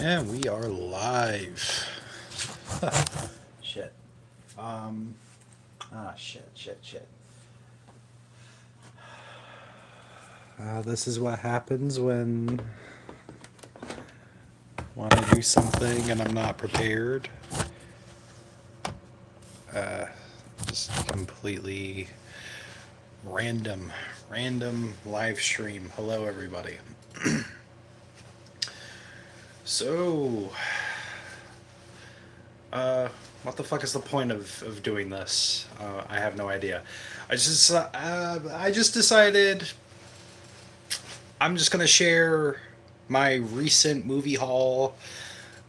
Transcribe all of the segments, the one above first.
And we are live. Shit. Shit. This is what happens when I want to do something and I'm not prepared. Just completely random live stream. Hello, everybody. So, what the fuck is the point of doing this? I have no idea. I just decided I'm just gonna share my recent movie haul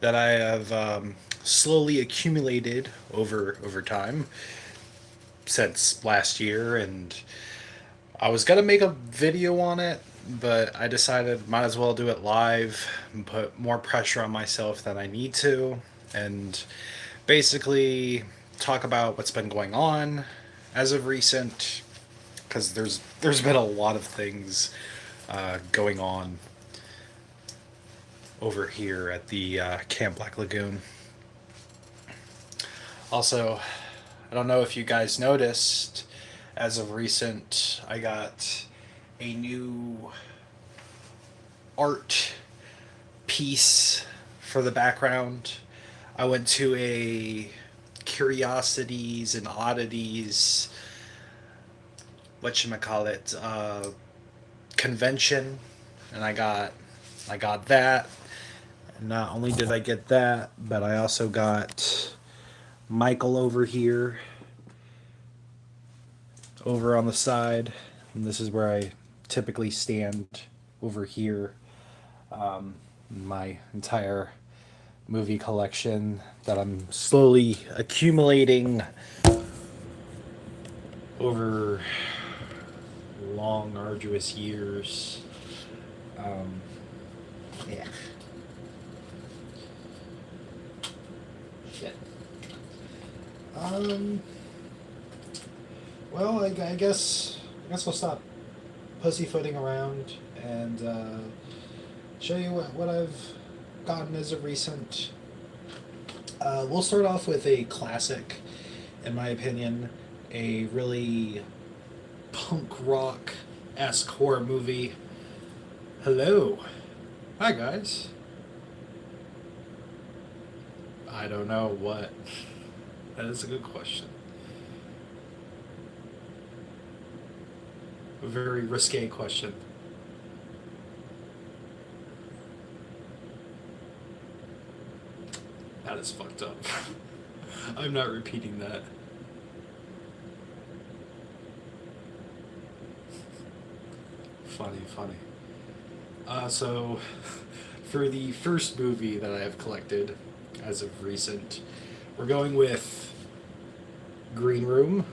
that I have slowly accumulated over time since last year, and I was gonna make a video on it, but I decided might as well do it live and put more pressure on myself than I need to, and basically talk about what's been going on as of recent, because there's been a lot of things going on over here at the Camp Black Lagoon. Also, I don't know if you guys noticed, as of recent, I got a new art piece for the background. I went to a curiosities and oddities, whatchamacallit, convention, and I got that. And not only did I get that, but I also got Michael over here, over on the side, and this is where I typically stand over here. My entire movie collection that I'm slowly accumulating over long, arduous years. Yeah. Shit. Um. Well, I guess I'll stop pussyfooting around and show you what I've gotten as of recent. We'll start off with a classic, in my opinion, a really punk rock esque horror movie. Hello. Hi, guys. I don't know what. That is a good question. A very risque question. That is fucked up. I'm not repeating that. Funny. So, for the first movie that I have collected as of recent, we're going with Green Room.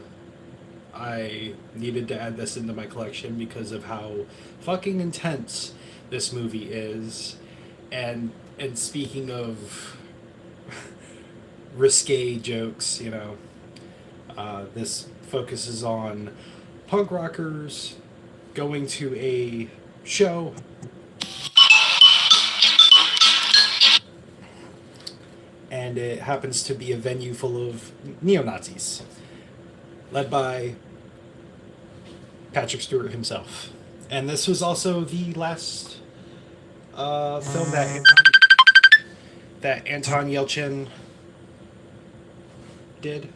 I needed to add this into my collection because of how fucking intense this movie is. And speaking of risque jokes, this focuses on punk rockers going to a show and it happens to be a venue full of neo-Nazis led by Patrick Stewart himself. And this was also the last film that Anton Yelchin did.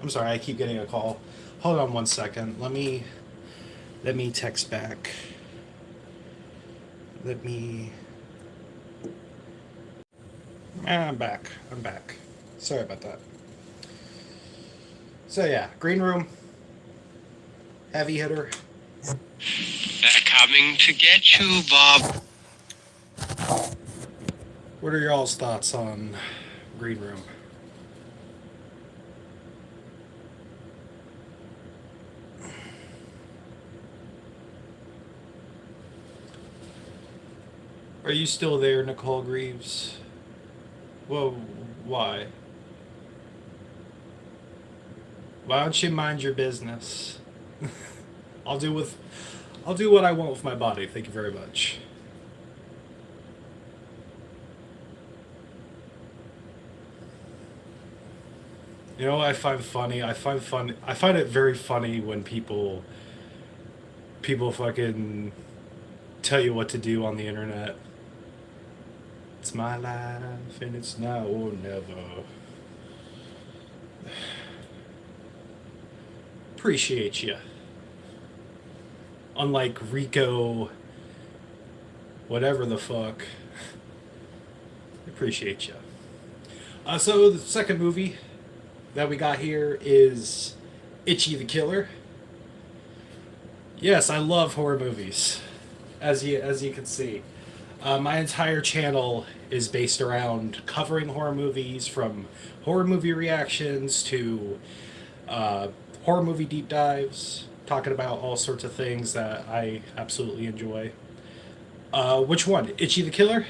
I'm sorry, I keep getting a call. Hold on one second. Let me text back. I'm back. Sorry about that. So yeah, Green Room, heavy hitter. They're coming to get you, Bob. What are y'all's thoughts on Green Room? Are you still there, Nicole Greaves? Whoa, why? Why don't you mind your business? I'll do what I want with my body. Thank you very much. You know what I find funny? I find it very funny when people fucking tell you what to do on the internet. It's my life and it's now or never. Appreciate you. Unlike Rico, whatever the fuck. Appreciate you. So the second movie that we got here is Itchy the Killer. Yes, I love horror movies, as you can see. My entire channel is based around covering horror movies, from horror movie reactions to uh, horror movie deep dives, talking about all sorts of things that I absolutely enjoy. Which one? Itchy the Killer?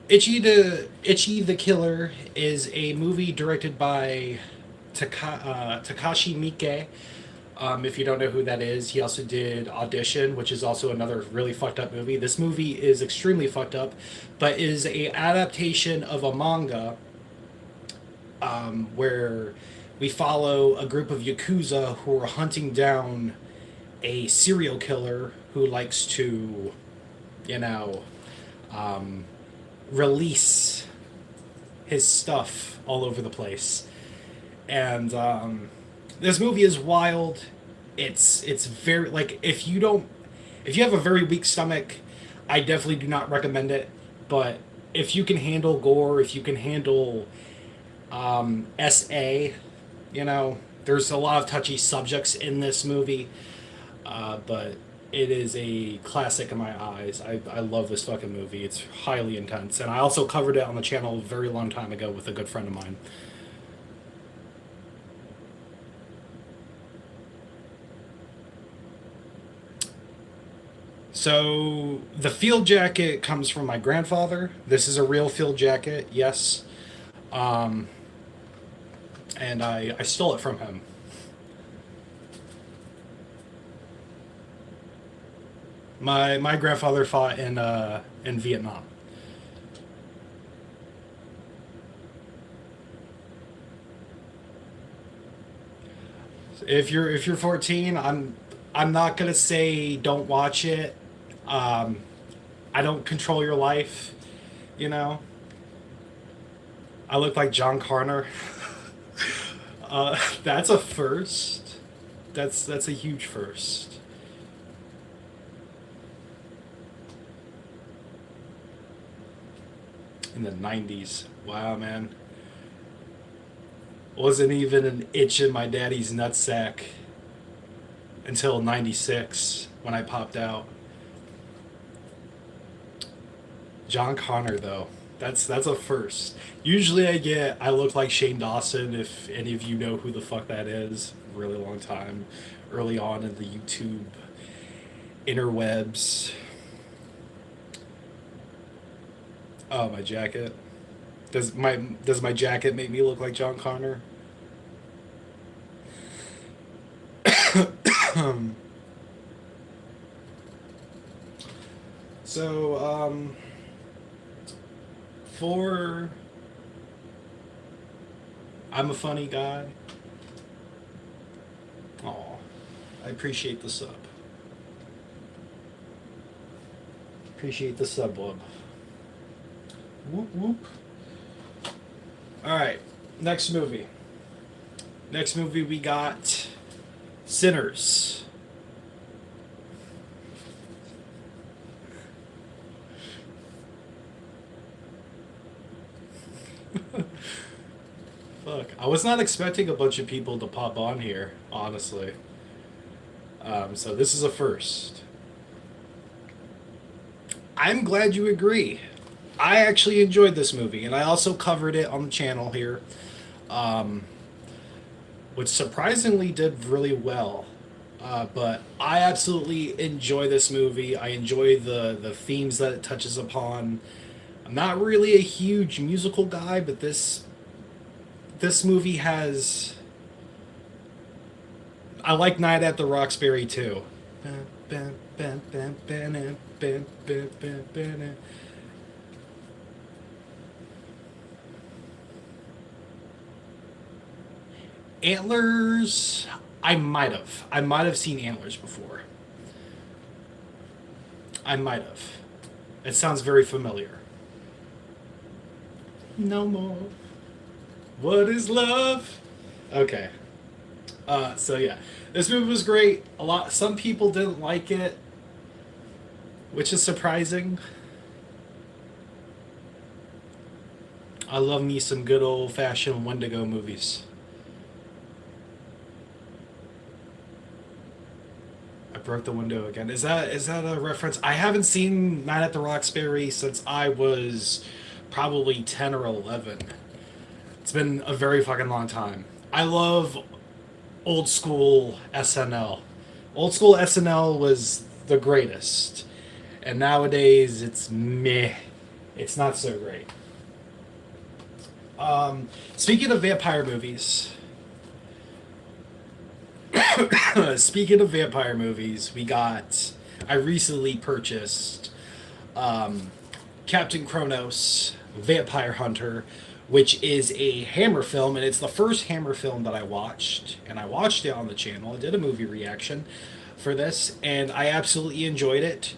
Itchy the Killer is a movie directed by Takashi Miike. If you don't know who that is, he also did Audition, which is also another really fucked up movie. This movie is extremely fucked up, but is a adaptation of a manga where we follow a group of yakuza who are hunting down a serial killer who likes to, you know, um, release his stuff all over the place. And this movie is wild. It's very, like, if you have a very weak stomach, I definitely do not recommend it. But if you can handle gore, if you can handle SA, you know, there's a lot of touchy subjects in this movie, but it is a classic in my eyes. I love this fucking movie. It's highly intense, and I also covered it on the channel a very long time ago with a good friend of mine. So the field jacket comes from my grandfather. This is a real field jacket, yes. Um, and I stole it from him. My grandfather fought in Vietnam. If you're 14, I'm not gonna say don't watch it. Um, I don't control your life, you know. I look like John Connor. That's a first. That's a huge first. In the '90s, wow, man. Wasn't even an itch in my daddy's nutsack until '96 when I popped out. John Connor, though, that's a first. Usually I look like Shane Dawson, if any of you know who the fuck that is. Really long time, early on in the YouTube interwebs. Oh, my jacket. Does my jacket make me look like John Connor? So, for I'm a funny guy. Aw, I appreciate the sub. Appreciate the sub, bub. Whoop whoop. All right, next movie. Next movie we got Sinners. Fuck, I was not expecting a bunch of people to pop on here, honestly. So this is a first. I'm glad you agree. I actually enjoyed this movie, and I also covered it on the channel here, um, which surprisingly did really well. But I absolutely enjoy this movie. I enjoy the themes that it touches upon. I'm not really a huge musical guy, but this movie has. I like Night at the Roxbury too. Antlers, I might have. I might have seen Antlers before. I might have. It sounds very familiar. No more. What is love? Okay. So yeah, this movie was great. Some people didn't like it, which is surprising. I love me some good old fashioned Wendigo movies. I broke the window again. Is that a reference? I haven't seen Night at the Roxbury since I was probably 10 or 11. It's been a very fucking long time. I love old school SNL. Old school SNL was the greatest. And nowadays it's meh. It's not so great. Speaking of vampire movies, speaking of vampire movies, I recently purchased Captain Kronos, Vampire Hunter, which is a Hammer film, and it's the first Hammer film that I watched, and I watched it on the channel. I did a movie reaction for this, and I absolutely enjoyed it.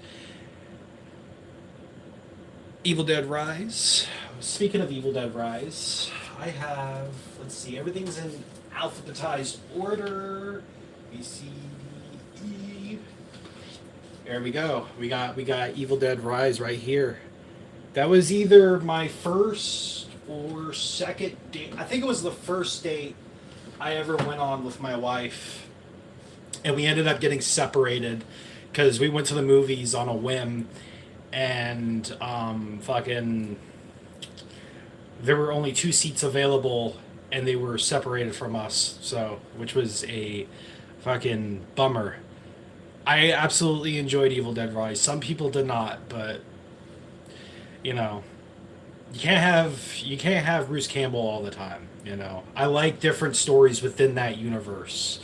Evil Dead Rise. Speaking of Evil Dead Rise, I have, let's see, everything's in alphabetized order. B, C, D, E. There we go. We got Evil Dead Rise right here. That was either my first or second date. I think it was the first date I ever went on with my wife. And we ended up getting separated because we went to the movies on a whim, and fucking there were only 2 seats available and they were separated from us, so which was a fucking bummer. I absolutely enjoyed Evil Dead Rise. Some people did not, but you know, you can't have Bruce Campbell all the time, you know. I like different stories within that universe.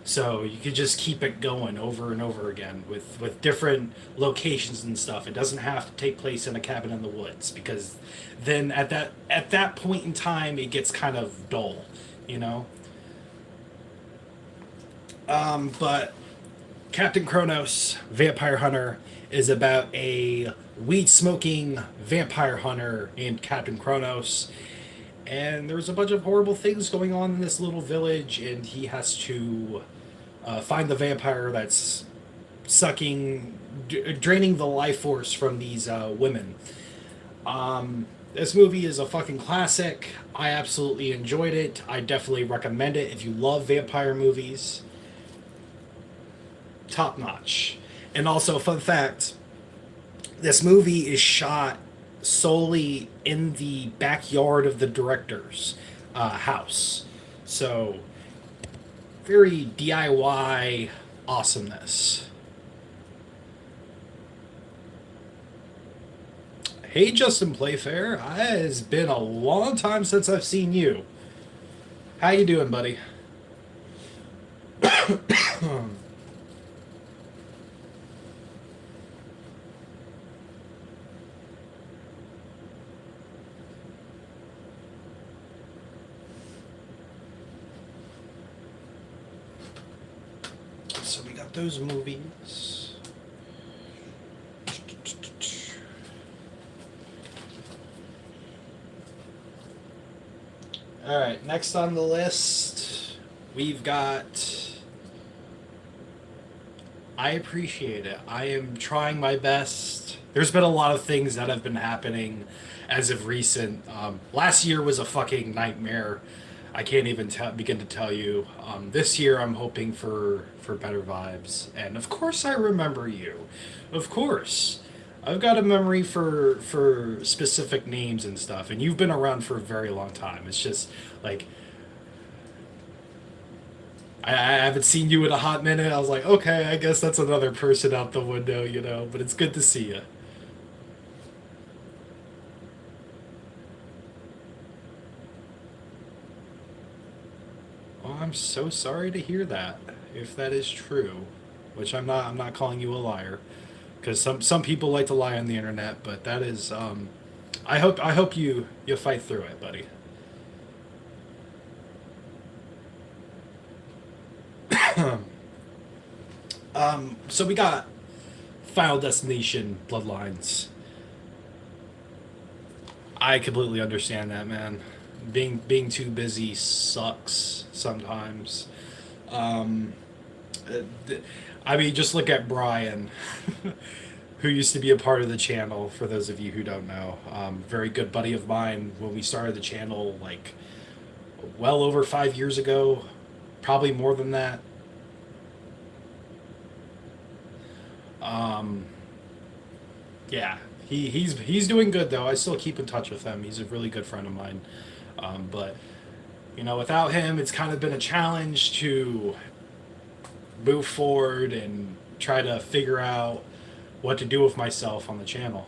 So you could just keep it going over and over again with different locations and stuff. It doesn't have to take place in a cabin in the woods, because then at that point in time it gets kind of dull, you know. But Captain Kronos, Vampire Hunter, is about a weed smoking vampire hunter named Captain Kronos. And there's a bunch of horrible things going on in this little village, and he has to find the vampire that's draining the life force from these women. This movie is a fucking classic. I absolutely enjoyed it. I definitely recommend it if you love vampire movies. Top notch. And also, fun fact, this movie is shot solely in the backyard of the director's house. So, very DIY awesomeness. Hey, Justin Playfair. It has been a long time since I've seen you. How you doing, buddy? So we got those movies. All right, next on the list, we've got I Appreciate It. I am trying my best. There's been a lot of things that have been happening as of recent. Last year was a fucking nightmare. I can't even begin to tell you. This year I'm hoping for better vibes. And of course I remember you. Of course. I've got a memory for specific names and stuff. And you've been around for a very long time. It's just like I haven't seen you in a hot minute. I was like, okay, I guess that's another person out the window, you know. But it's good to see you. Well, I'm so sorry to hear that. If that is true, which I'm not calling you a liar, because some people like to lie on the internet. But that is, I hope you fight through it, buddy. So we got Final Destination Bloodlines. I completely understand that, man. Being too busy sucks sometimes. Um, I mean, just look at Brian, who used to be a part of the channel. For those of you who don't know, very good buddy of mine. When we started the channel, like well over 5 years ago, probably more than that. Um, yeah, he's doing good though. I still keep in touch with him. He's a really good friend of mine. But you know, without him, it's kind of been a challenge to move forward and try to figure out what to do with myself on the channel.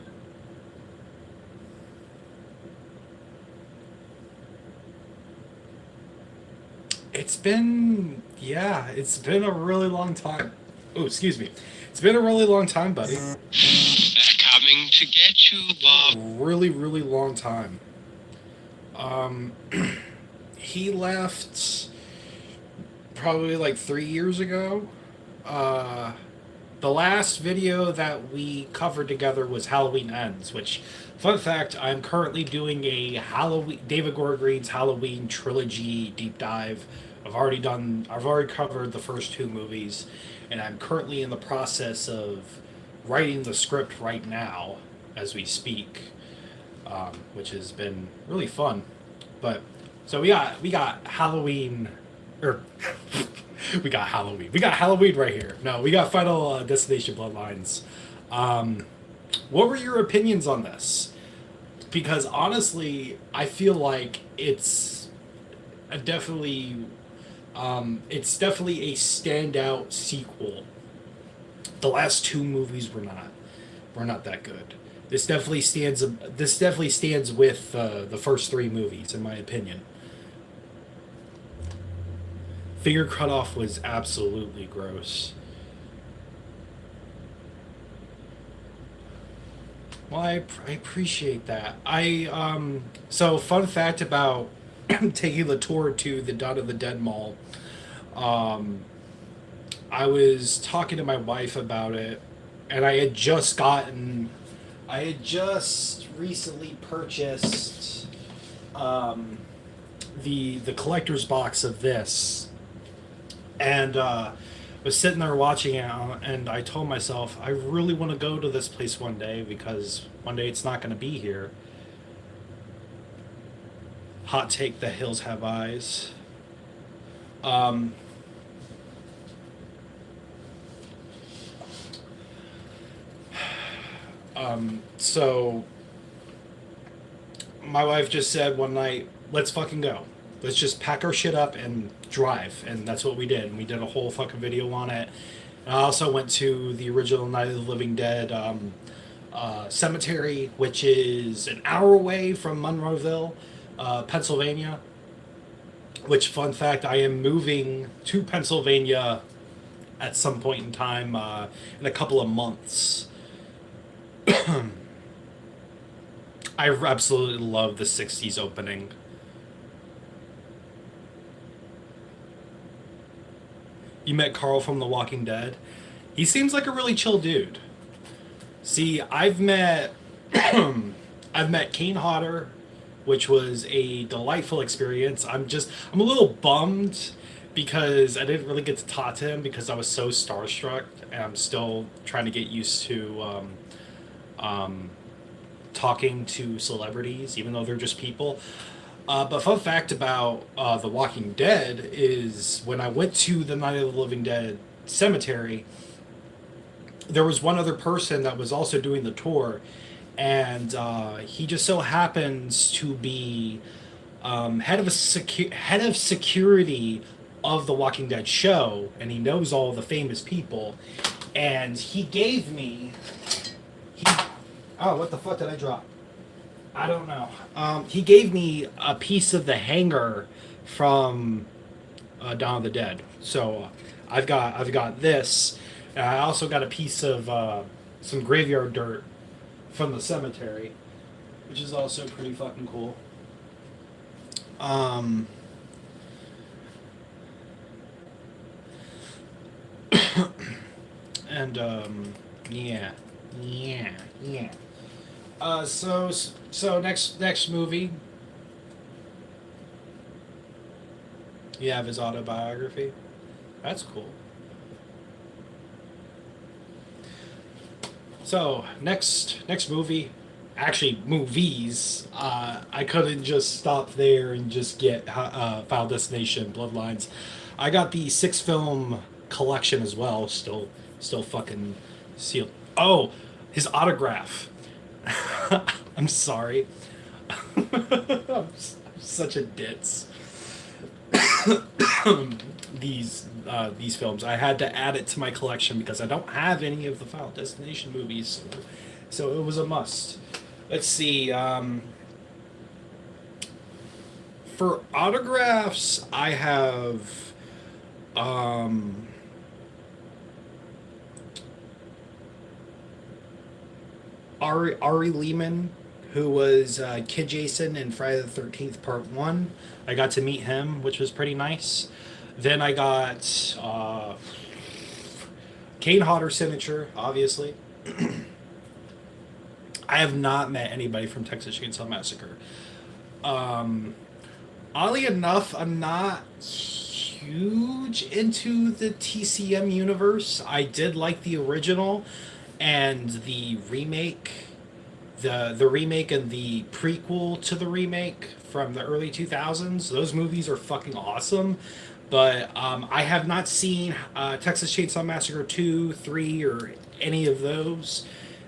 It's been a really long time. Oh, excuse me. It's been a really long time, buddy. They're coming to get you, Bob. Really, really long time. Um, he left probably like 3 years ago. Uh, the last video that we covered together was Halloween Ends, which, fun fact, I'm currently doing a Halloween David Gorgreen's Halloween trilogy deep dive. I've already covered the first two movies, and I'm currently in the process of writing the script right now as we speak, which has been really fun. But so we got Halloween, or we got Halloween. We got Halloween right here. No, we got Final Destination Bloodlines. What were your opinions on this? Because honestly, I feel like it's definitely a standout sequel. The last two movies were not that good. This definitely stands with the first three movies, in my opinion. Finger cut off was absolutely gross. Well, I appreciate that. So fun fact about taking the tour to the Dawn of the Dead Mall. I was talking to my wife about it, and I had just recently purchased the collector's box of this, and was sitting there watching it, and I told myself I really want to go to this place one day, because one day it's not going to be here. Hot take: the hills have eyes. Um, so my wife just said one night, "Let's fucking go. Let's just pack our shit up and drive." And that's what we did. And we did a whole fucking video on it. And I also went to the original Night of the Living Dead cemetery, which is an hour away from Monroeville, Pennsylvania. Which, fun fact, I am moving to Pennsylvania at some point in time, in a couple of months. I absolutely love the 60s opening. You met Carl from The Walking Dead. He seems like a really chill dude. See, I've met Kane Hodder, which was a delightful experience. I'm a little bummed because I didn't really get to talk to him because I was so starstruck, and I'm still trying to get used to talking to celebrities, even though they're just people. But fun fact about The Walking Dead is when I went to the Night of the Living Dead cemetery, there was one other person that was also doing the tour, and he just so happens to be head of security of the Walking Dead show, and he knows all the famous people, and he gave me. Oh, what the fuck did I drop? I don't know. He gave me a piece of the hanger from Dawn of the Dead. So I've got this. And I also got a piece of some graveyard dirt from the cemetery, which is also pretty fucking cool. And yeah, yeah, yeah. So next movie. You have his autobiography. That's cool. So next movie, actually movies. I couldn't just stop there and just get Final Destination Bloodlines. I got the 6 film collection as well. Still fucking sealed. Oh, his autograph. I'm sorry. I'm such a ditz. These films. I had to add it to my collection because I don't have any of the Final Destination movies, so it was a must. Let's see. For autographs, I have. Ari Lehman, who was Kid Jason in Friday the 13th Part 1. I got to meet him, which was pretty nice. Then I got Kane Hodder signature, obviously. I have not met anybody from Texas Chainsaw Massacre. Oddly enough, I'm not huge into the TCM universe. I did like the original and the remake, the remake and the prequel to the remake from the early 2000s. Those movies are fucking awesome. But I have not seen Texas Chainsaw Massacre 2, 3, or any of those.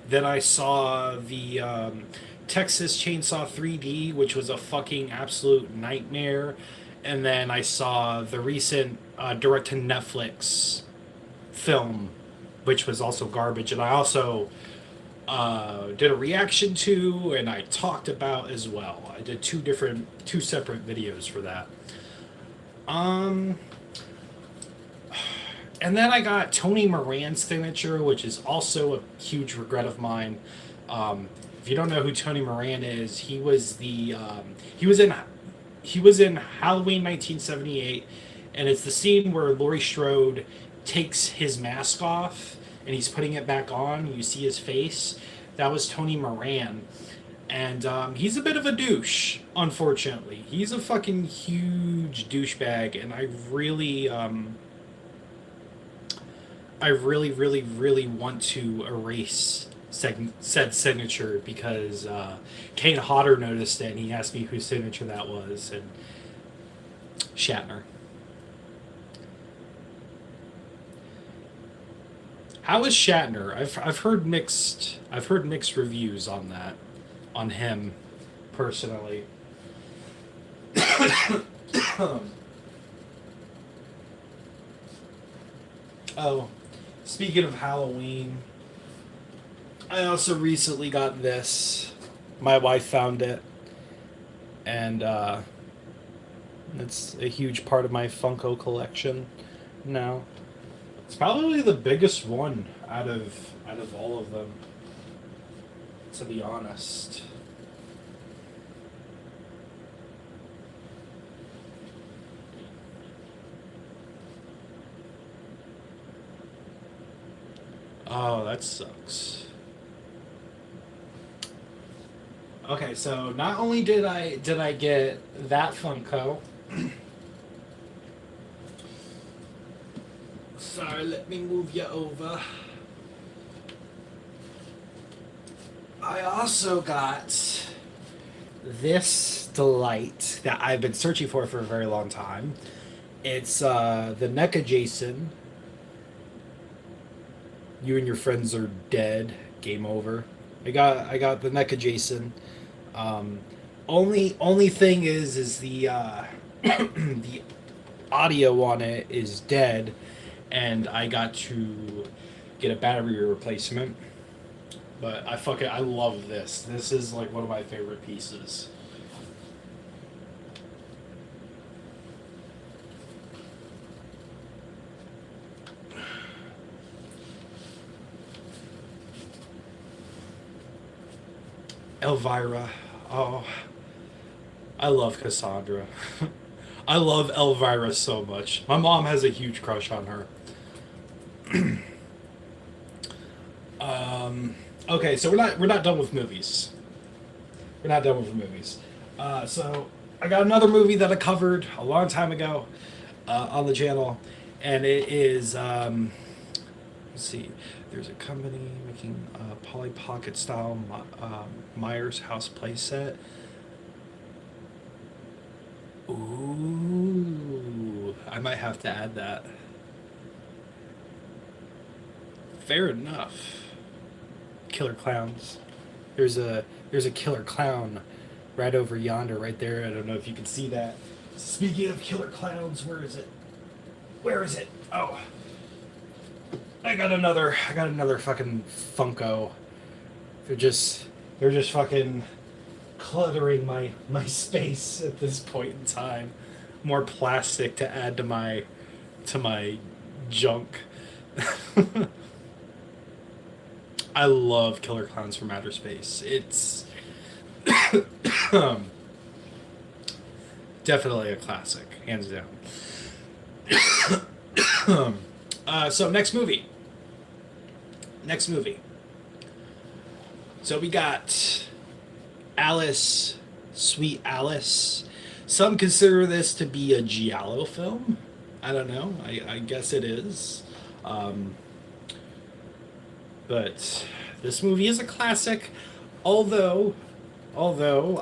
Then I saw the Texas Chainsaw 3D, which was a fucking absolute nightmare. And then I saw the recent direct-to-Netflix film, which was also garbage. And I also did a reaction to, and I talked about as well. I did two separate videos for that. And then I got Tony Moran's signature, which is also a huge regret of mine. If you don't know who Tony Moran is, he was in Halloween 1978, and it's the scene where Laurie Strode takes his mask off and he's putting it back on. You see his face. That was Tony Moran. And he's a bit of a douche, unfortunately. He's a fucking huge douchebag, and I really, really want to erase said signature because Kane Hodder noticed it, and he asked me whose signature that was, and Shatner. How is Shatner? I've heard mixed reviews on that. On him, personally. Oh, speaking of Halloween, I also recently got this. My wife found it, and it's a huge part of my Funko collection now. It's probably the biggest one out of all of them, to be honest. Oh, that sucks. Okay, so not only did I get that Funko. Sorry, let me move you over. I also got this delight that I've been searching for a very long time. It's the NECA Jason. You and your friends are dead. Game over. I got the NECA Jason. Only thing is the the audio on it is dead, and I got to get a battery replacement. But I love this. This is like one of my favorite pieces. Elvira. Oh, I love Cassandra. I love Elvira so much. My mom has a huge crush on her. Okay, so we're not done with movies. We're not done with movies. So I got another movie that I covered a long time ago on the channel, and it is let's see. There's a company making a Polly Pocket style Myers house playset. Ooh, I might have to add that. Fair enough. Killer clowns. There's a killer clown right over yonder, right there. I don't know if you can see that. Speaking of killer clowns, where is it? Where is it? Oh, I got another fucking Funko. They're just fucking cluttering my space at this point in time. More plastic to add to my junk. I love Killer Clowns from Outer Space. It's definitely a classic, hands down. So next movie. So we got Alice, Sweet Alice. Some consider this to be a giallo film. I don't know. I guess it is. But this movie is a classic. Although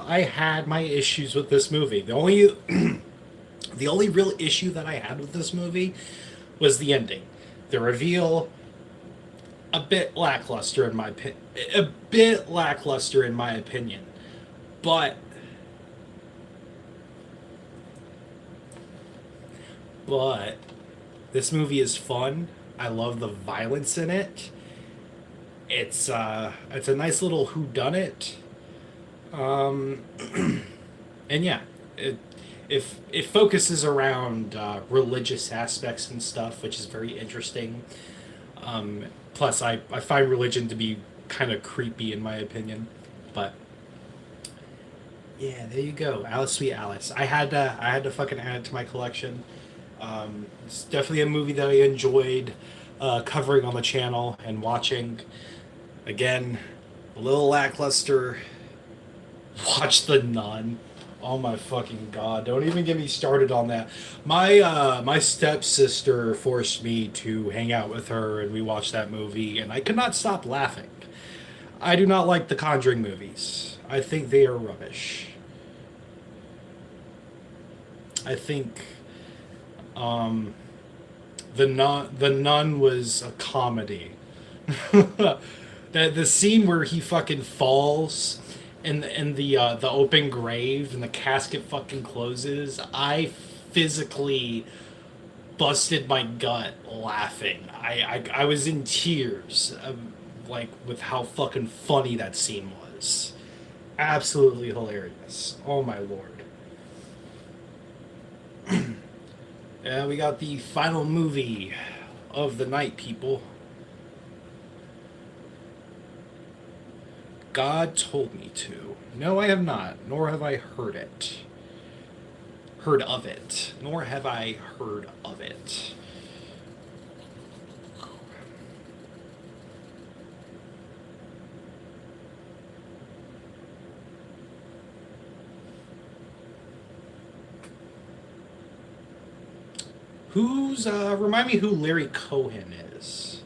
I had my issues with this movie. The only the only real issue that I had with this movie was the ending. The reveal, a bit lackluster in my opinion. But this movie is fun. I love the violence in it. It's a nice little whodunit. And yeah, it focuses around religious aspects and stuff, which is very interesting. Plus, I find religion to be kind of creepy in my opinion. But yeah, there you go, Alice, Sweet Alice. I had to fucking add it to my collection. It's definitely a movie that I enjoyed covering on the channel and watching. Again, a little lackluster. Watch The Nun. Oh my fucking god! Don't even get me started on that. My stepsister forced me to hang out with her, and we watched that movie, and I could not stop laughing. I do not like the Conjuring movies. I think they are rubbish. I think the Nun was a comedy. The scene where he fucking falls in the open grave and the casket fucking closes, I physically busted my gut laughing. I was in tears, like with how fucking funny that scene was. Absolutely hilarious. Oh my lord. And we got the final movie of the night, people. God told me to. No, I have not, nor have I heard it. Heard of it. Nor have I heard of it. Remind me who Larry Cohen is.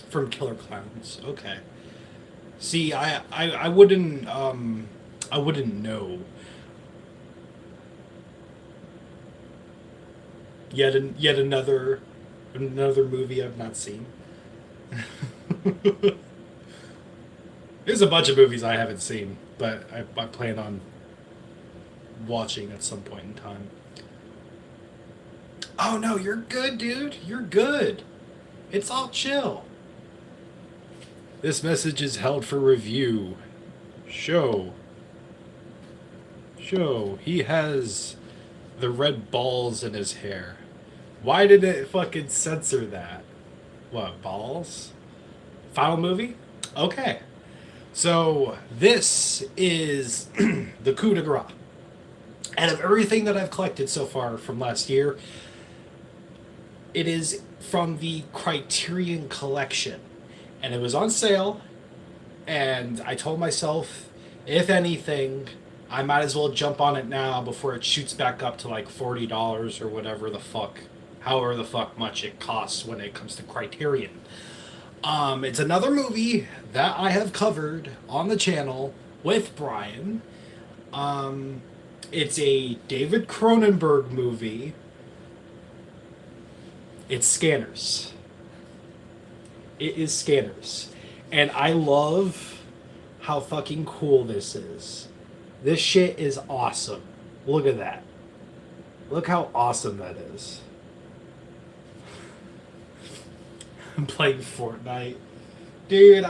From Killer Clowns. Okay. See, I wouldn't know. Yet another movie I've not seen. There's a bunch of movies I haven't seen, but I plan on watching at some point in time. Oh no, you're good, dude. You're good. It's all chill. This message is held for review. Show. He has the red balls in his hair. Why did it fucking censor that? What, balls? Final movie? Okay. So, this is the coup de grace. Out of everything that I've collected so far from last year, it is from the Criterion Collection. And it was on sale, and I told myself, if anything, I might as well jump on it now before it shoots back up to like $40 or whatever the fuck, however the fuck much it costs when it comes to Criterion. It's another movie that I have covered on the channel with Brian. It's a David Cronenberg movie. It's Scanners. It is Scanners. And I love how fucking cool this is. This shit is awesome. Look at that. Look how awesome that is. I'm playing Fortnite. Dude,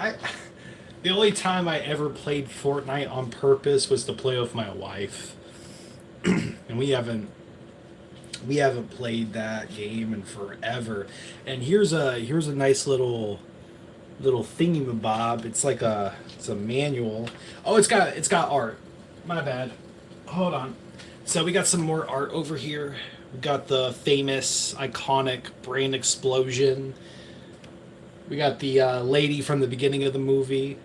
the only time I ever played Fortnite on purpose was to play with my wife. And we haven't played that game in forever. And here's a nice little thingy-mabob. It's a manual. Oh, it's got art. My bad. Hold on. So we got some more art over here. We got the famous, iconic brain explosion. We got the lady from the beginning of the movie.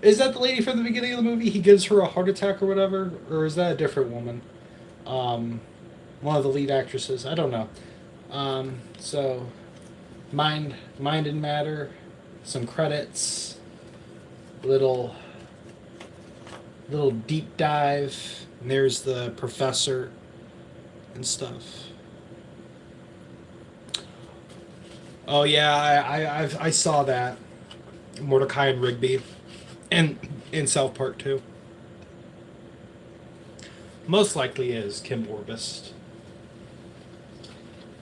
Is that the lady from the beginning of the movie? He gives her a heart attack or whatever? Or is that a different woman? One of the lead actresses. I don't know. So, Mind and Matter. Some credits. Little deep dive. And there's the professor and stuff. Oh yeah, I saw that. Mordecai and Rigby. And in South Park too. Most likely is Kim Orbist.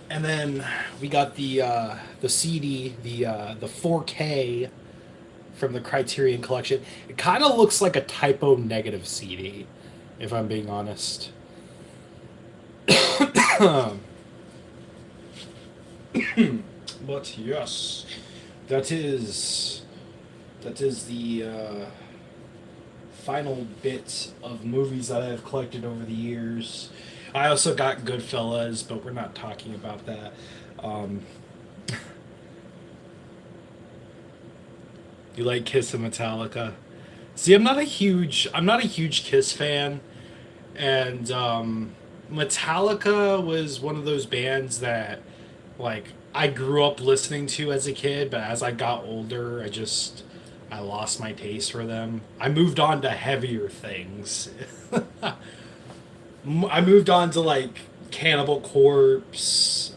And then we got the CD, the 4K from the Criterion Collection. It kind of looks like a typo negative CD, if I'm being honest. But yes, that is the final bit of movies that I have collected over the years. I also got Goodfellas, but we're not talking about that. You like Kiss and Metallica? See, I'm not a huge Kiss fan, and Metallica was one of those bands that, like, I grew up listening to as a kid, but as I got older, I lost my taste for them. I moved on to heavier things. I moved on to like Cannibal Corpse,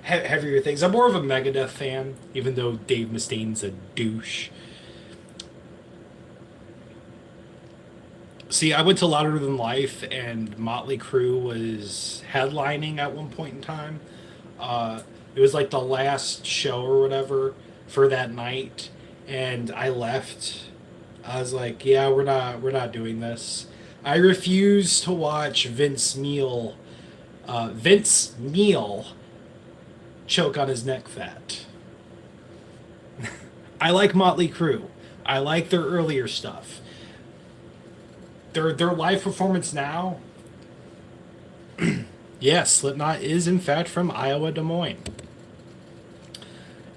heavier things. I'm more of a Megadeth fan, even though Dave Mustaine's a douche. See, I went to Louder Than Life, and Motley Crue was headlining at one point in time. It was like the last show or whatever for that night, and I left. I was like, yeah, we're not doing this. I refuse to watch Vince Neil choke on his neck fat. I like Motley Crue. I like their earlier stuff. Their live performance now. Yes, Slipknot is in fact from Iowa, Des Moines.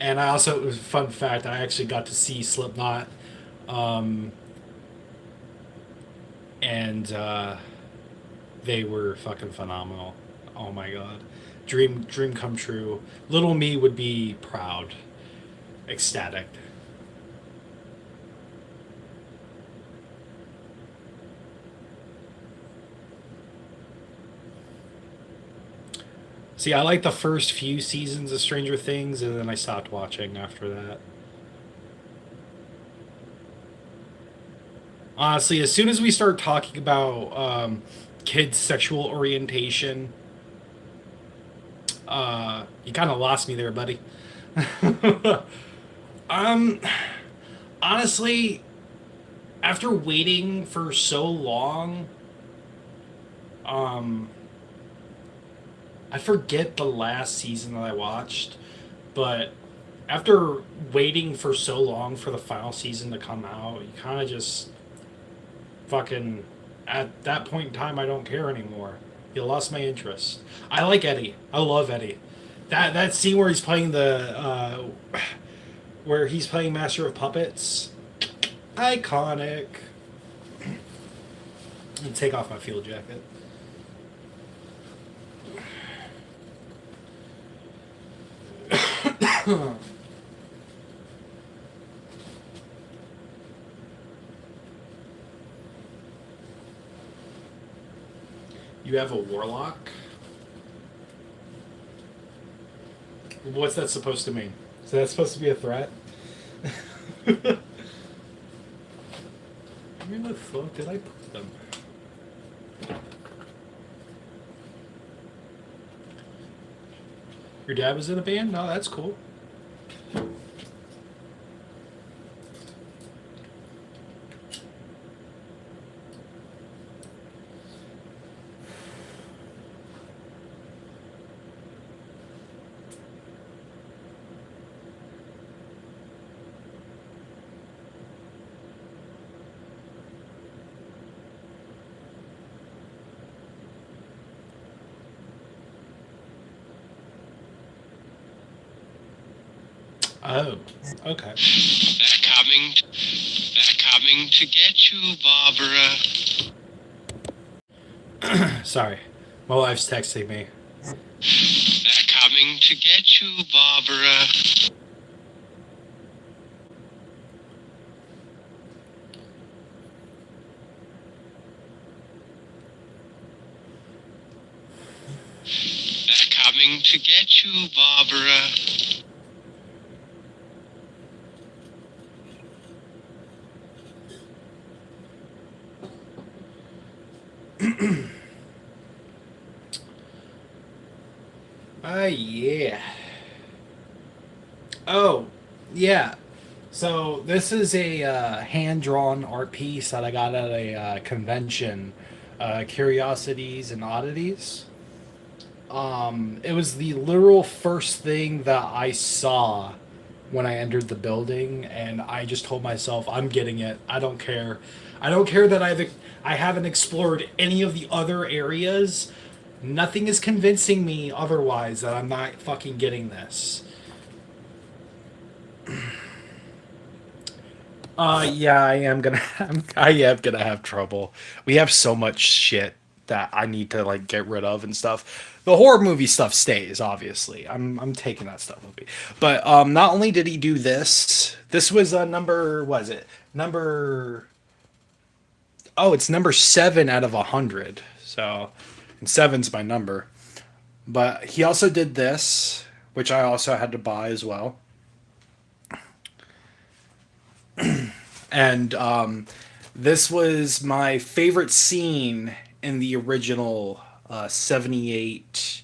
And I also, fun fact, I actually got to see Slipknot. And they were fucking phenomenal. Oh my god. Dream come true. Little me would be proud. Ecstatic. See, I like the first few seasons of Stranger Things, and then I stopped watching after that. Honestly, as soon as we start talking about kids' sexual orientation, you kind of lost me there, buddy. Honestly, after waiting for so long, I forget the last season that I watched, but after waiting for so long for the final season to come out, you kind of just fucking at that point in time, I don't care anymore. You lost my interest. I like Eddie. I love Eddie. That scene where he's playing where he's playing Master of Puppets, iconic. Let me take off my field jacket. You have a warlock? What's that supposed to mean? Is that supposed to be a threat? Where the fuck did I put them? Your dad was in a band? No, that's cool. Oh, okay. They're coming to get you, Barbara. Sorry. My wife's texting me. They're coming to get you, Barbara. They're coming to get you, Barbara. Yeah. Oh, yeah. So this is a hand-drawn art piece that I got at a convention, Curiosities and Oddities. It was the literal first thing that I saw when I entered the building, and I just told myself, I'm getting it. I don't care. I don't care that I haven't explored any of the other areas. Nothing is convincing me otherwise that I'm not fucking getting this. Yeah, I am gonna have trouble. We have so much shit that I need to like get rid of and stuff. The horror movie stuff stays, obviously. I'm taking that stuff with me. But not only did he do this, this was number, was it? Number, oh, it's number 7 out of 100. So, and 7's my number. But he also did this, which I also had to buy as well. And this was my favorite scene in the original 78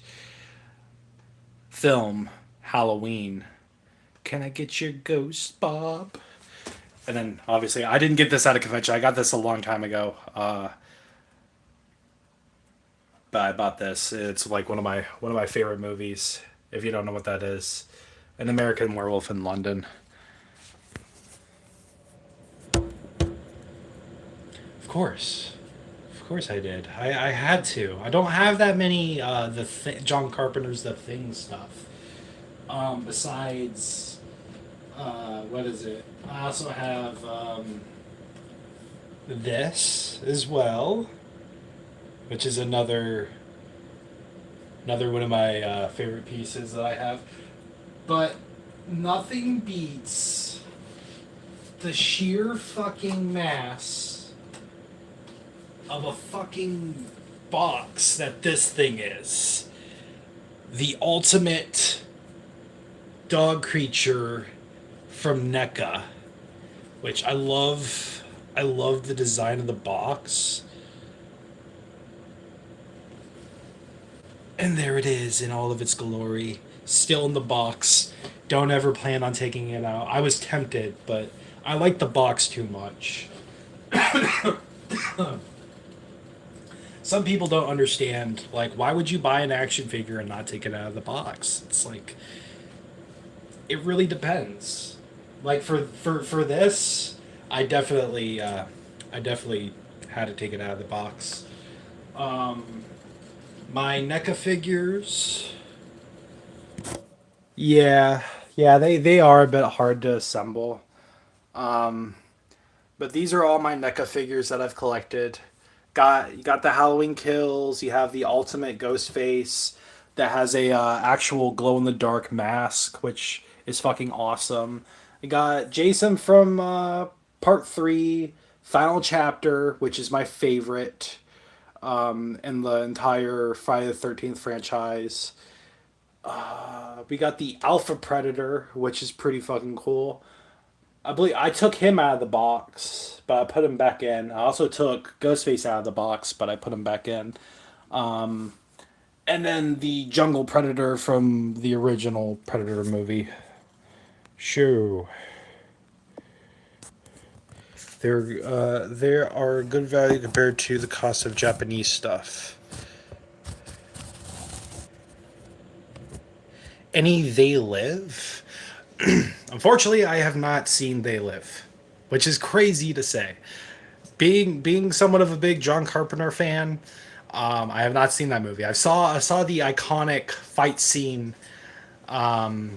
film, Halloween. Can I get your ghost, Bob? And then, obviously, I didn't get this at a convention. I got this a long time ago. But I bought this. It's like one of my favorite movies. If you don't know what that is, An American Werewolf in London. Of course I did. I had to. I don't have that many John Carpenter's The Thing stuff. Besides, what is it? I also have this as well, which is another one of my favorite pieces that I have. But nothing beats the sheer fucking mass of a fucking box that this thing is. The ultimate dog creature from NECA, which I love. I love the design of the box. And there it is in all of its glory, still in the box. Don't ever plan on taking it out. I was tempted, but I like the box too much. Some people don't understand, like, why would you buy an action figure and not take it out of the box? It's like, it really depends. Like, for this, I definitely had to take it out of the box. My NECA figures. Yeah, yeah, they are a bit hard to assemble. Um, but these are all my NECA figures that I've collected. You got the Halloween Kills. You have the Ultimate Ghost Face that has a actual glow in the dark mask, which is fucking awesome. You got Jason from Part Three, Final Chapter, which is my favorite in the entire Friday the 13th franchise. We got the Alpha Predator, which is pretty fucking cool. I believe I took him out of the box, but I put him back in. I also took Ghostface out of the box, but I put him back in. And then the Jungle Predator from the original Predator movie. Shoo. There are good value compared to the cost of Japanese stuff. Any They Live? Unfortunately, I have not seen They Live, which is crazy to say. Being somewhat of a big John Carpenter fan, I have not seen that movie. I saw the iconic fight scene. How?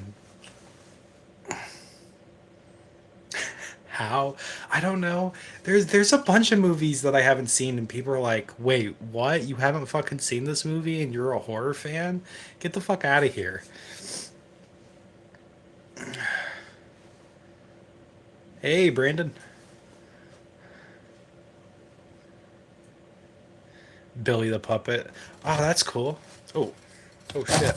I don't know. There's a bunch of movies that I haven't seen, and people are like, "Wait, what? You haven't fucking seen this movie, and you're a horror fan? Get the fuck out of here!" Hey, Brandon. Billy the Puppet. Oh, that's cool. Oh, oh shit.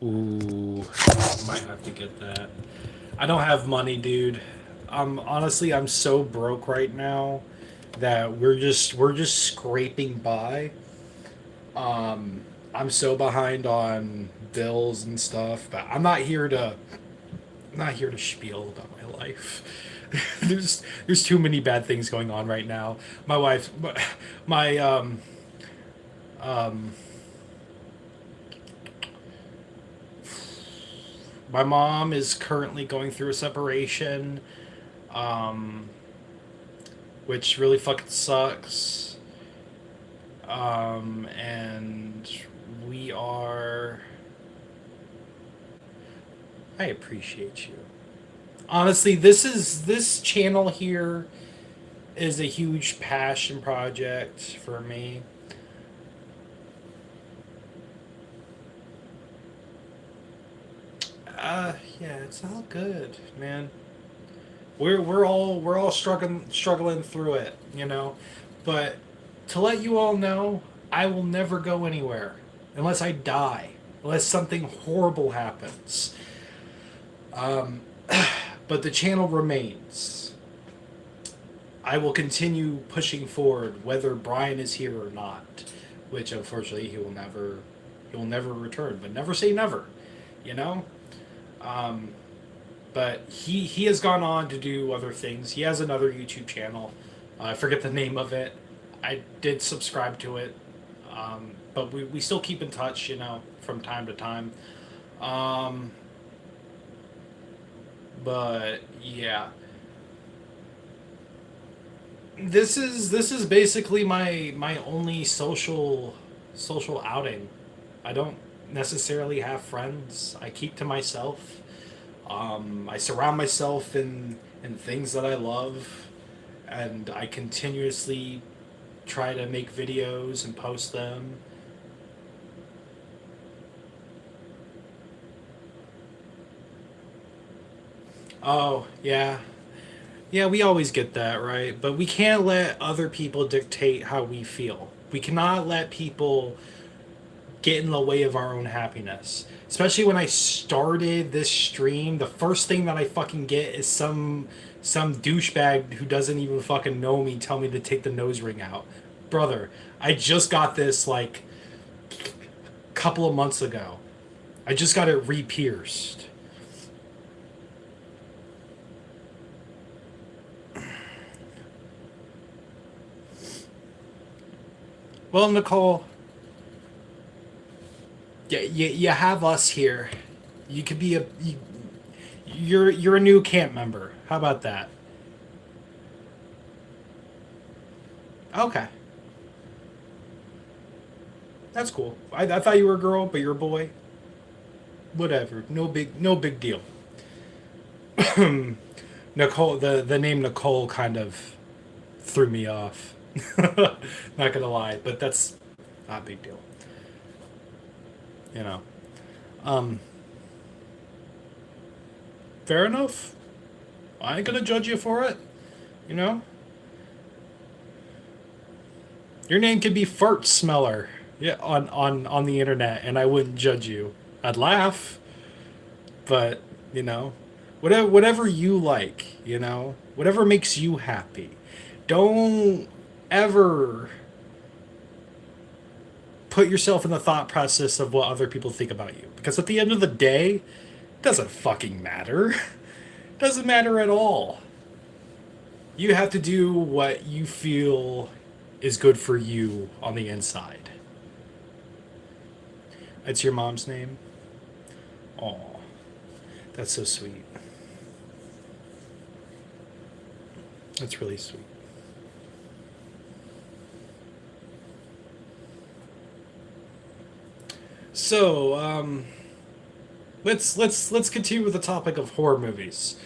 Ooh, might have to get that. I don't have money, dude. Honestly, I'm so broke right now that we're just scraping by. I'm so behind on bills and stuff, but I'm not here to spiel about my life. There's too many bad things going on right now. My wife, my um my mom is currently going through a separation, um, which really fucking sucks. And we are. I appreciate you. Honestly, this channel here is a huge passion project for me. Yeah, it's all good, man. We're all struggling through it, you know. But to let you all know, I will never go anywhere unless I die, unless something horrible happens. Um, but the channel remains. I will continue pushing forward whether Brian is here or not, which unfortunately he will never return. But never say never, you know. Um, but he has gone on to do other things. He has another YouTube channel. I forget the name of it. I did subscribe to it, but we still keep in touch, you know, from time to time. Um, but yeah, this is basically my only social outing. I don't necessarily have friends. I keep to myself. I surround myself in things that I love, and I continuously try to make videos and post them. Oh, yeah. Yeah, we always get that, right? But we can't let other people dictate how we feel. We cannot let people get in the way of our own happiness. Especially when I started this stream, the first thing that I fucking get is some douchebag who doesn't even fucking know me tell me to take the nose ring out. Brother, I just got this like a couple of months ago. I just got it re-pierced. Well, Nicole, you have us here. You could be you're a new camp member. How about that? Okay, that's cool. I thought you were a girl, but you're a boy. Whatever. No big deal. Nicole, the name Nicole kind of threw me off. Not gonna lie, but that's not a big deal. You know. Um, Fair enough. I ain't gonna judge you for it. You know. Your name could be Fart Smeller. Yeah, on the internet, and I wouldn't judge you. I'd laugh, but whatever you like, whatever makes you happy. Don't ever put yourself in the thought process of what other people think about you, because at the end of the day, it doesn't fucking matter. It doesn't matter at all. You have to do what you feel is good for you on the inside. That's your mom's name? Aw, that's so sweet. That's really sweet. So, let's continue with the topic of horror movies.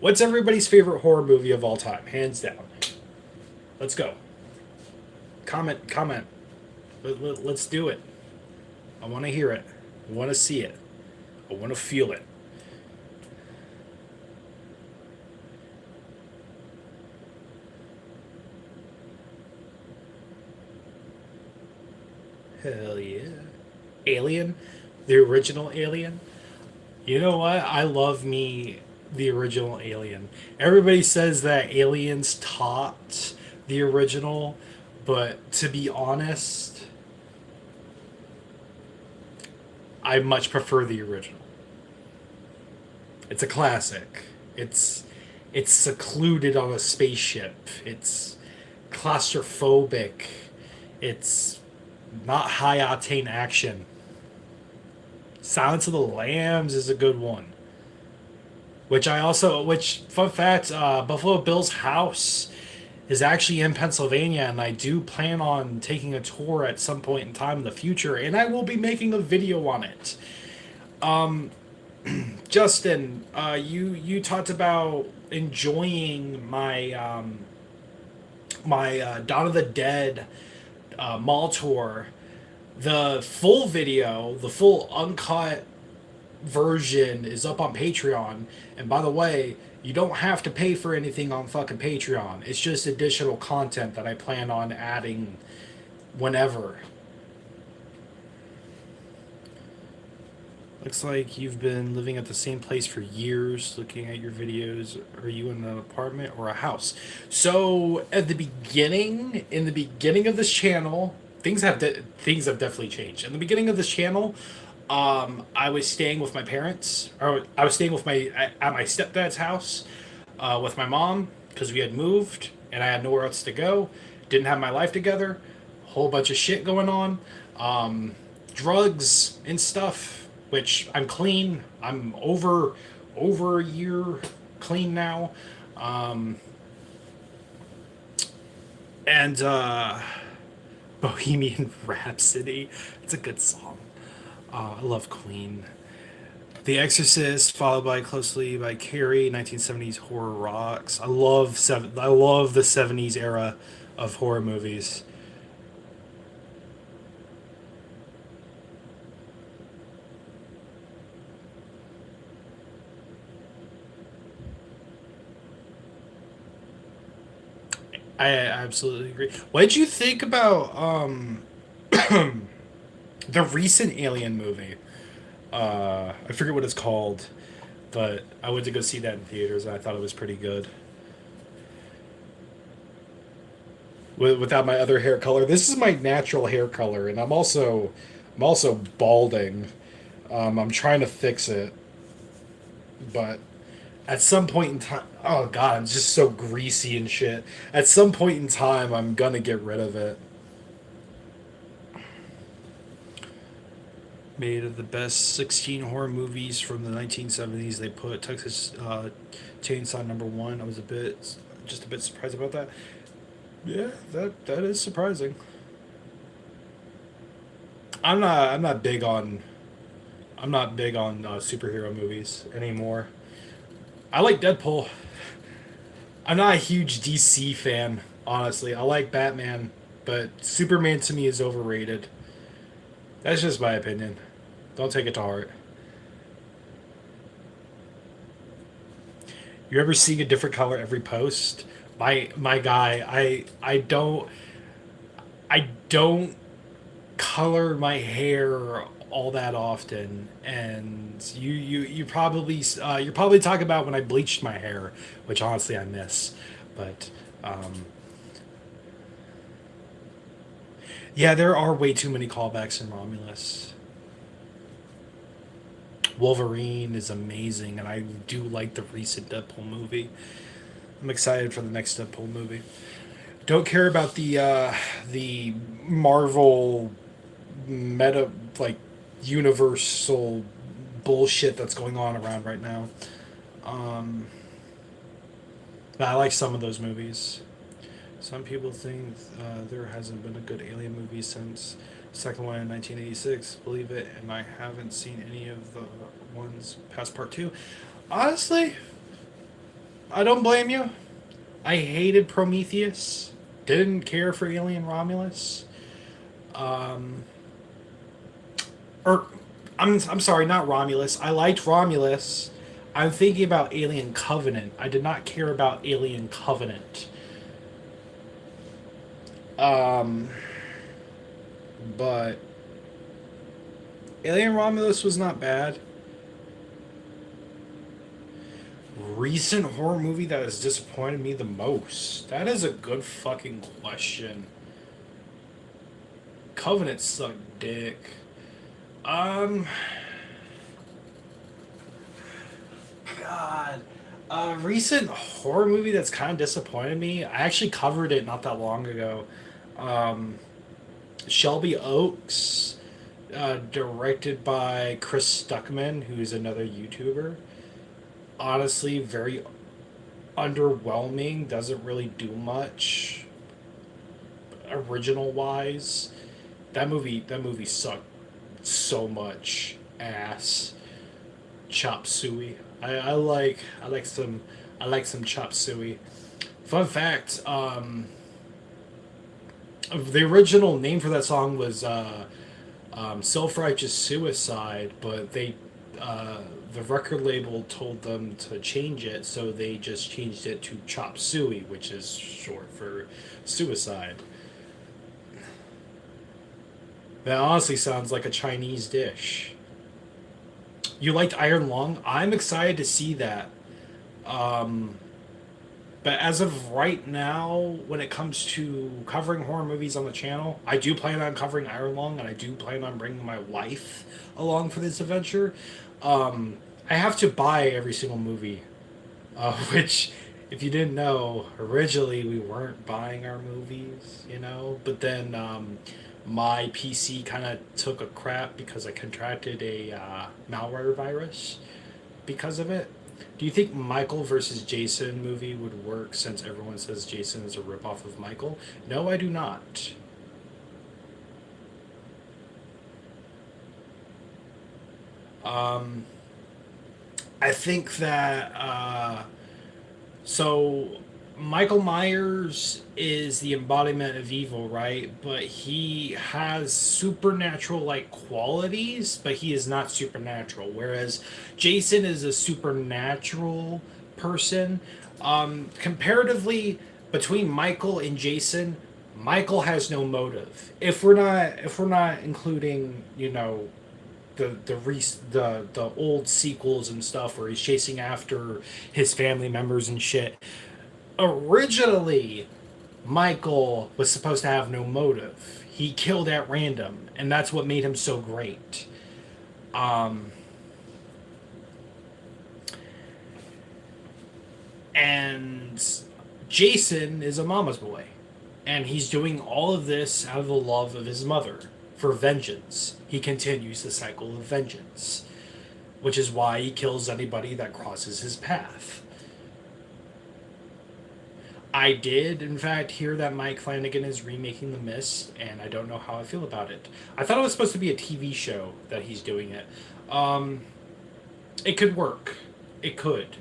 What's everybody's favorite horror movie of all time, hands down? Let's go. Comment. Let's do it. I want to hear it. I want to see it. I want to feel it. Hell yeah. Alien? The original Alien? You know what? I love me the original Alien. Everybody says that Aliens topped the original, but to be honest, I much prefer the original. It's a classic. It's secluded on a spaceship. It's claustrophobic. It's not high octane action. Silence of the Lambs is a good one. Which fun fact, Buffalo Bill's house is actually in Pennsylvania, and I do plan on taking a tour at some point in time in the future, and I will be making a video on it. Justin, you talked about enjoying my Dawn of the Dead mall tour. The full video, the full uncut version is up on Patreon. And by the way, you don't have to pay for anything on fucking Patreon. It's just additional content that I plan on adding whenever. Looks like you've been living at the same place for years. Looking at your videos, are you in an apartment or a house? So at the beginning, in the beginning of this channel, things have definitely changed. In the beginning of this channel, I was staying with my parents, or I was staying with at my stepdad's house with my mom, because we had moved and I had nowhere else to go. Didn't have my life together. Whole bunch of shit going on, drugs and stuff. Which I'm clean. I'm over a year clean now. And Bohemian Rhapsody. It's a good song. I love Queen. The Exorcist, followed by closely by Carrie. 1970s horror rocks. I love the 70s era of horror movies. I absolutely agree. What did you think about the recent Alien movie? I forget what it's called, but I went to go see that in theaters, and I thought it was pretty good. Without my other hair color, this is my natural hair color, and I'm also balding. I'm trying to fix it, but at some point in time, oh god, I'm just so greasy and shit. At some point in time, I'm gonna get rid of it. made of the best 16 horror movies from the 1970s. They put Texas Chainsaw #1. I was just a bit surprised about that. Yeah, that is surprising. I'm not big on superhero movies anymore. I like Deadpool. I'm not a huge DC fan, honestly. I like Batman, but Superman to me is overrated. That's just my opinion. Don't take it to heart. You ever seeing a different color every post? My guy, I don't color my hair all that often, and you probably you're probably talking about when I bleached my hair, which honestly I miss, but um, yeah, there are way too many callbacks in Romulus. Wolverine is amazing, and I do like the recent Deadpool movie. I'm excited for the next Deadpool movie. Don't care about the Marvel meta like universal bullshit that's going on around right now. Um, but I like some of those movies. Some people think there hasn't been a good Alien movie since the second one in 1986. Believe it, and I haven't seen any of the ones past part two. Honestly, I don't blame you. I hated Prometheus. Didn't care for Alien Romulus. Um, or I'm sorry, not Romulus. I liked Romulus. I'm thinking about Alien Covenant. I did not care about Alien Covenant. Um, but Alien Romulus was not bad. Recent horror movie that has disappointed me the most? That is a good fucking question. Covenant sucked dick. Um, God. A recent horror movie that's kind of disappointed me. I actually covered it not that long ago. Um, Shelby Oaks, directed by Chris Stuckman, who's another YouTuber. Honestly, very underwhelming. Doesn't really do much original wise. That movie sucked so much ass. Chop suey. I like some chop suey. Fun fact, the original name for that song was Self Righteous Suicide, but the record label told them to change it, so they just changed it to Chop Suey, which is short for suicide. That honestly sounds like a Chinese dish. You liked Iron Lung? I'm excited to see that. Um, but as of right now, when it comes to covering horror movies on the channel, I do plan on covering Iron Lung, and I do plan on bringing my wife along for this adventure. I have to buy every single movie, which, if you didn't know, originally we weren't buying our movies, you know? But then my PC kind of took a crap because I contracted a malware virus because of it. Do you think Michael versus Jason movie would work since everyone says Jason is a ripoff of Michael? No, I do not. Um, I think that so Michael Myers is the embodiment of evil, right? But he has supernatural like qualities, but he is not supernatural. Whereas Jason is a supernatural person. Comparatively, between Michael and Jason, Michael has no motive. If we're not including, the old sequels and stuff where he's chasing after his family members and shit. Originally, Michael was supposed to have no motive. He killed at random, and that's what made him so great. Um, and Jason is a mama's boy, and he's doing all of this out of the love of his mother for vengeance. He continues the cycle of vengeance, which is why he kills anybody that crosses his path. I did, in fact, hear that Mike Flanagan is remaking The Mist, and I don't know how I feel about it. I thought it was supposed to be a TV show that he's doing it. It could work. It could.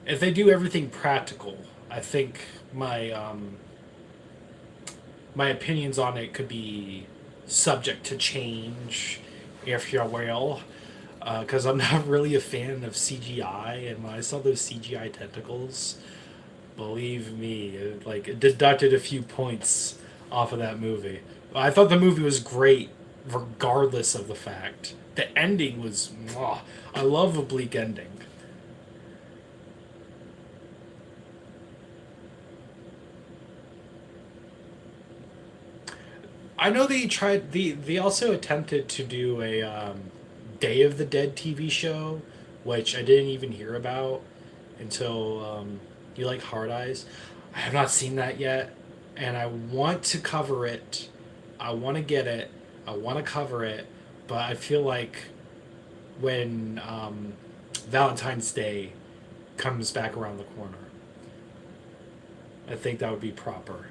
If they do everything practical, I think my opinions on it could be subject to change, if you will, because I'm not really a fan of CGI, and when I saw those CGI tentacles, believe me, it deducted a few points off of that movie. I thought the movie was great, regardless of the fact. The ending was, I love a bleak ending. I know they tried. They also attempted to do a Day of the Dead TV show, which I didn't even hear about until you like Hard Eyes. I have not seen that yet, and I want to cover it. I want to get it. I want to cover it, but I feel like when Valentine's Day comes back around the corner, I think that would be proper.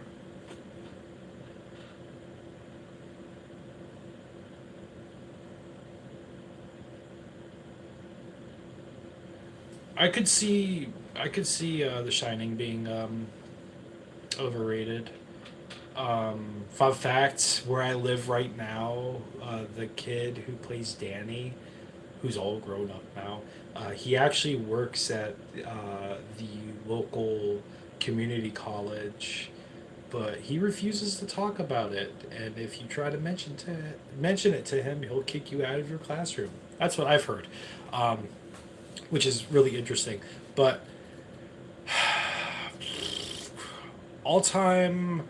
I could see The Shining being overrated. Fun fact: where I live right now, the kid who plays Danny, who's all grown up now, he actually works at the local community college, but he refuses to talk about it. And if you try to mention it to him, he'll kick you out of your classroom. That's what I've heard. Which is really interesting. But all-time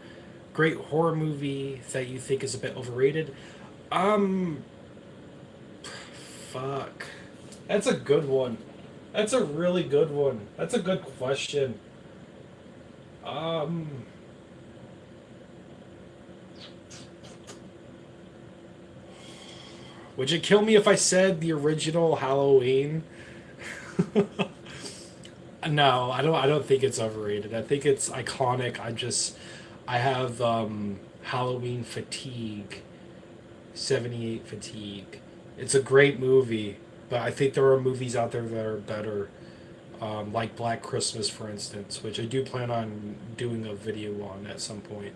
great horror movie that you think is a bit overrated? Fuck. That's a good one. That's a really good one. That's a good question. Would you kill me if I said the original Halloween? No, I don't think it's overrated. I think it's iconic. I have Halloween fatigue, 78 fatigue. It's a great movie, but I think there are movies out there that are better, like Black Christmas, for instance, which I do plan on doing a video on at some point.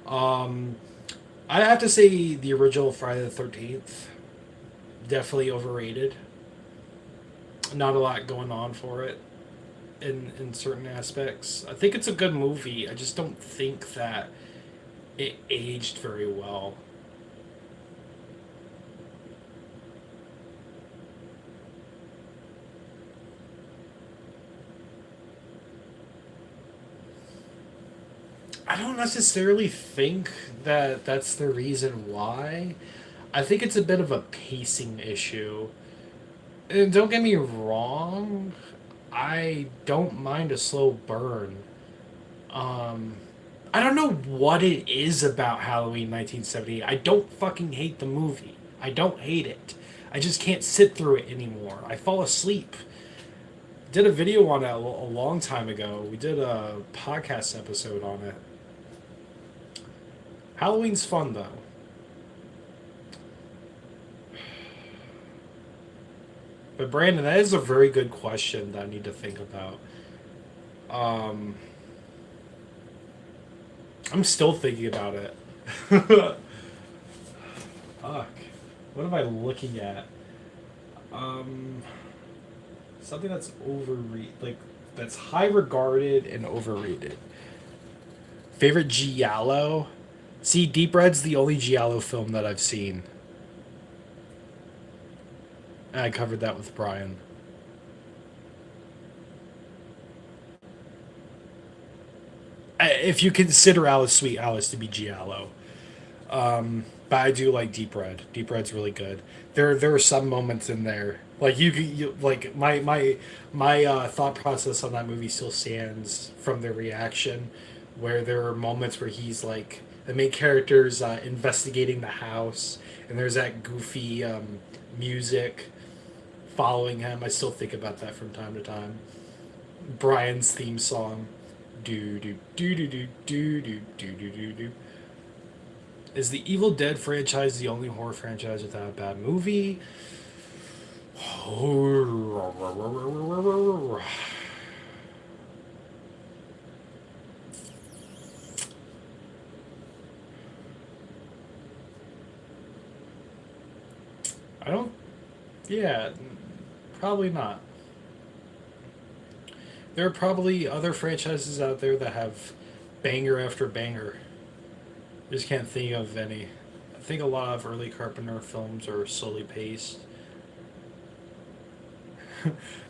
I have to say the original Friday the 13th, definitely overrated. Not a lot going on for it in certain aspects. I think it's a good movie. I just don't think that it aged very well. I don't necessarily think that that's the reason why. I think it's a bit of a pacing issue. And don't get me wrong, I don't mind a slow burn. I don't know what it is about Halloween 1978. I don't fucking hate the movie. I don't hate it. I just can't sit through it anymore. I fall asleep. Did a video on it a long time ago. We did a podcast episode on it. Halloween's fun, though. But Brandon, that is a very good question that I need to think about. I'm still thinking about it. Fuck. What am I looking at? Something that's that's high regarded and overrated. Favorite Giallo? See, Deep Red's the only Giallo film that I've seen. And I covered that with Brian. If you consider Alice Sweet Alice to be Giallo. But I do like Deep Red. Deep Red's really good. There are some moments in there. Like you like my thought process on that movie still stands from the reaction, where there are moments where he's like The main character's investigating the house, and there's that goofy music following him. I still think about that from time to time. Brian's theme song. Do do do do do do do do do do do. Is the Evil Dead franchise the only horror franchise without a bad movie? I don't. Yeah, probably not. There are probably other franchises out there that have banger after banger. I just can't think of any. I think a lot of early Carpenter films are slowly paced.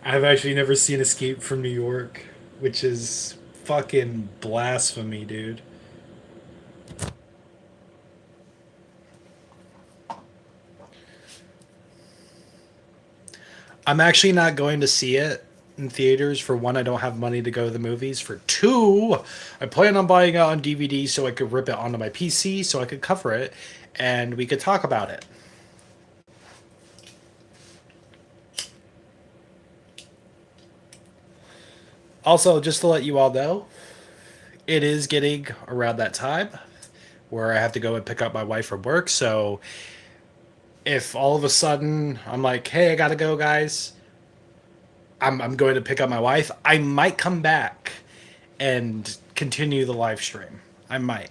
I've actually never seen Escape from New York, which is fucking blasphemy, dude. I'm actually not going to see it in theaters. For one, I don't have money to go to the movies. For two, I plan on buying it on DVD so I could rip it onto my PC so I could cover it and we could talk about it. Also, just to let you all know, it is getting around that time where I have to go and pick up my wife from work. So if all of a sudden I'm like, hey, I gotta go, guys, I'm going to pick up my wife, I might come back and continue the live stream. I might.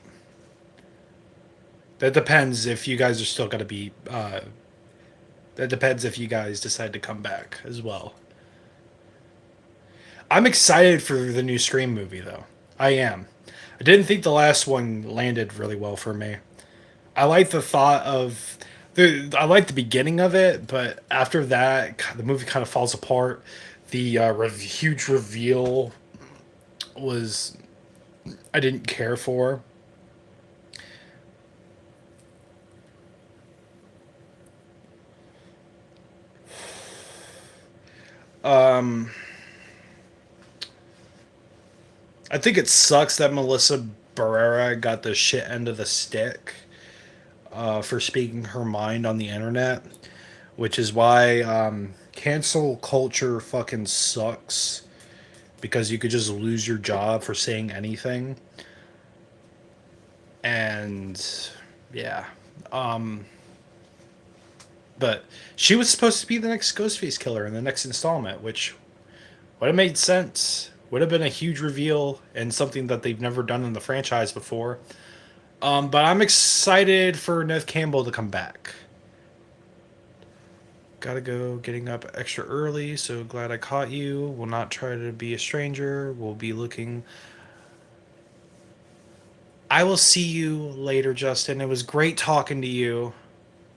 That depends if you guys are still going to be. That depends if you guys decide to come back as well. I'm excited for the new Scream movie, though. I am. I didn't think the last one landed really well for me. I like the thought of. I like the beginning of it, but after that, the movie kind of falls apart. The huge reveal was. I didn't care for. Um, I think it sucks that Melissa Barrera got the shit end of the stick for speaking her mind on the internet, which is why cancel culture fucking sucks because you could just lose your job for saying anything. And yeah. But she was supposed to be the next Ghostface killer in the next installment, which would have made sense. Would have been a huge reveal and something that they've never done in the franchise before. But I'm excited for Neve Campbell to come back. Gotta go, getting up extra early, so glad I caught you. Will not try to be a stranger. We'll be looking. I will see you later, Justin. It was great talking to you.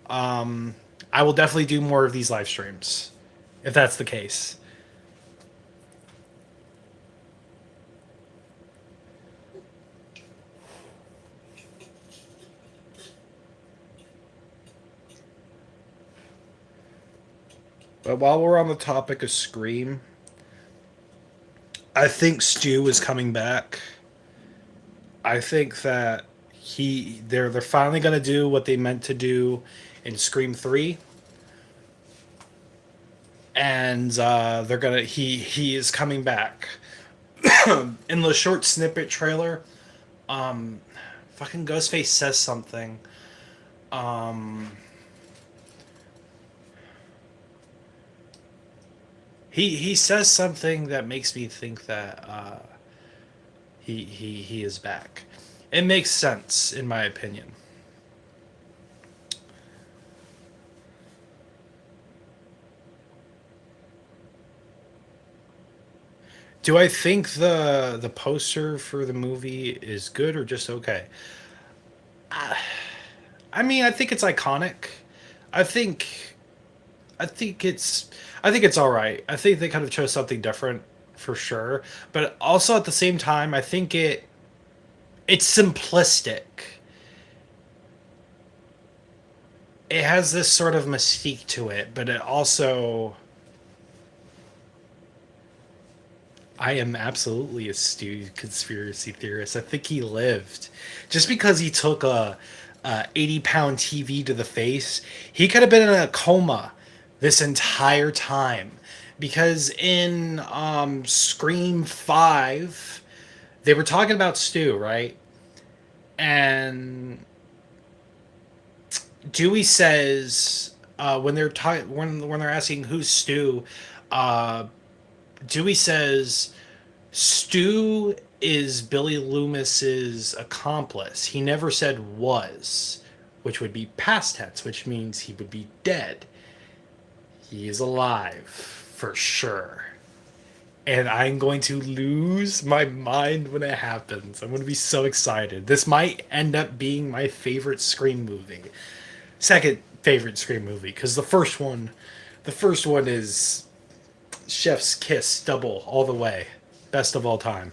I will definitely do more of these live streams, if that's the case. But while we're on the topic of Scream, I think Stu is coming back. I think that they're finally gonna do what they meant to do in Scream 3. And they're gonna he is coming back. In the short snippet trailer, fucking Ghostface says something. He says something that makes me think that he is back. It makes sense in my opinion. Do I think the poster for the movie is good or just okay? I mean, I think it's iconic. I think I think it's I think it's all right. I think they kind of chose something different for sure, but also at the same time, I think it's simplistic. It has this sort of mystique to it, but it also I am absolutely a stupid conspiracy theorist. I think he lived. Just because he took a 80-pound TV to the face, he could have been in a coma this entire time. Because in Scream 5, they were talking about Stu, right? And Dewey says when when they're asking who's Stu, uh, Dewey says Stu is Billy Loomis's accomplice. He never said was, which would be past tense, which means he would be dead. He is alive for sure. And I'm going to lose my mind when it happens. I'm going to be so excited. This might end up being my favorite Scream movie. Second favorite Scream movie, because the first one is Chef's Kiss double all the way. Best of all time.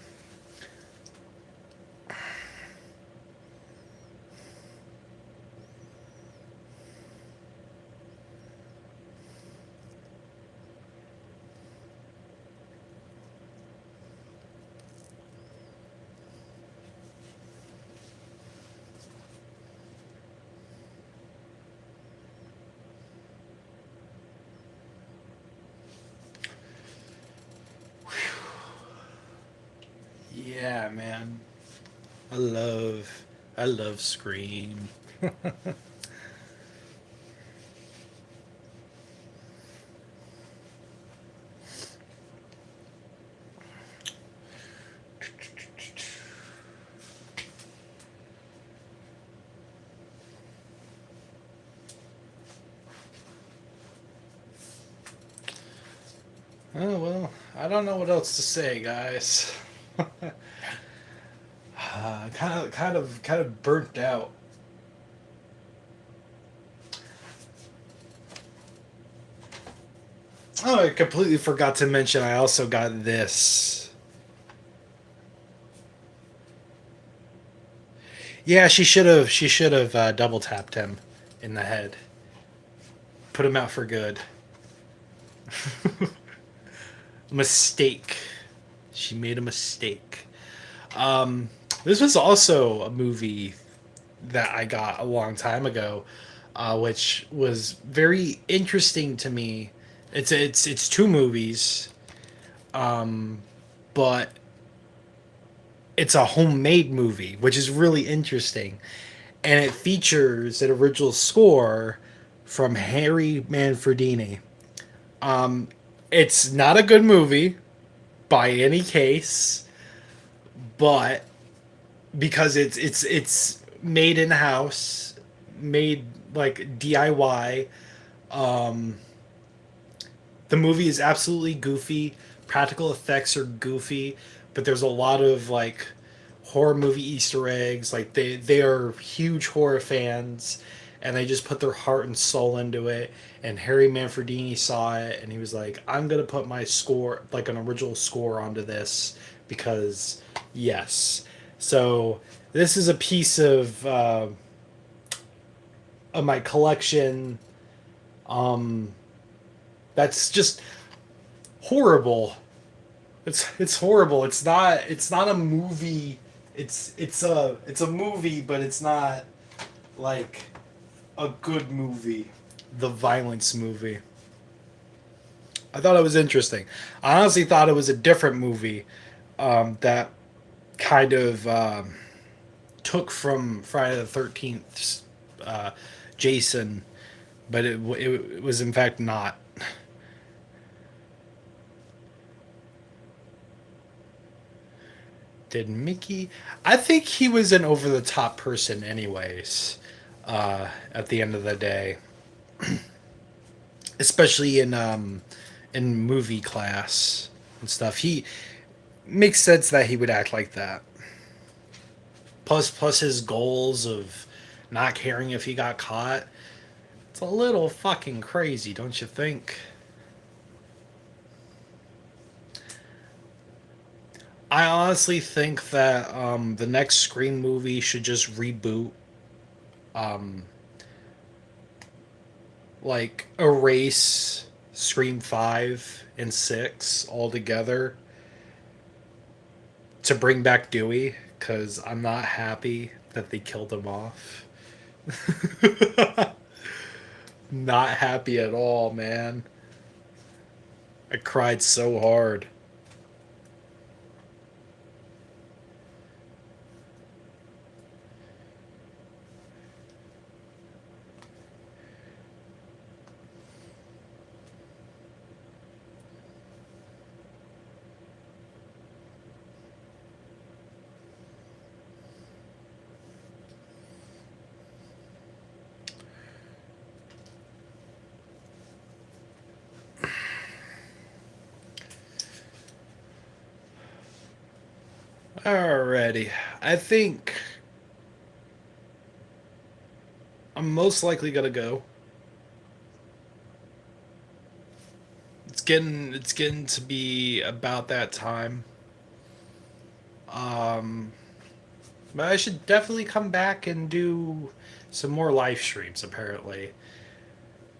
Yeah, man. I I love Scream. Oh well, I don't know what else to say, guys. Kind of burnt out. Oh, I completely forgot to mention. I also got this. Yeah, she should have. She should have double tapped him in the head. Put him out for good. Mistake. She made a mistake. This was also a movie that I got a long time ago, which was very interesting to me. It's two movies, but it's a homemade movie, which is really interesting, and it features an original score from Harry Manfredini. Um, it's not a good movie by any case, but because it's made in house, made like DIY. Um, the movie is absolutely goofy. Practical effects are goofy, but there's a lot of like horror movie Easter eggs. Like they are huge horror fans, and they just put their heart and soul into it. And Harry Manfredini saw it, and he was like, "I'm gonna put my score, like an original score, onto this because yes." So this is a piece of my collection. Um, that's just horrible. It's horrible. It's not a movie. It's a movie, but it's not like a good movie. The violence movie. I thought it was interesting. I honestly thought it was a different movie that kind of took from Friday the 13th, Jason, but it was in fact not. Did Mickey? I think he was an over the top person, anyways. At the end of the day, especially in movie class and stuff, he makes sense that he would act like that. Plus his goals of not caring if he got caught. It's a little fucking crazy, don't you think? I honestly think that the next Scream movie should just reboot, um, like erase Scream 5 and 6 altogether, to bring back Dewey because I'm not happy that they killed him off. Not happy at all, man. I cried so hard. Alrighty. I think I'm most likely gonna go. It's getting to be about that time. Um but I should definitely come back and do some more live streams apparently.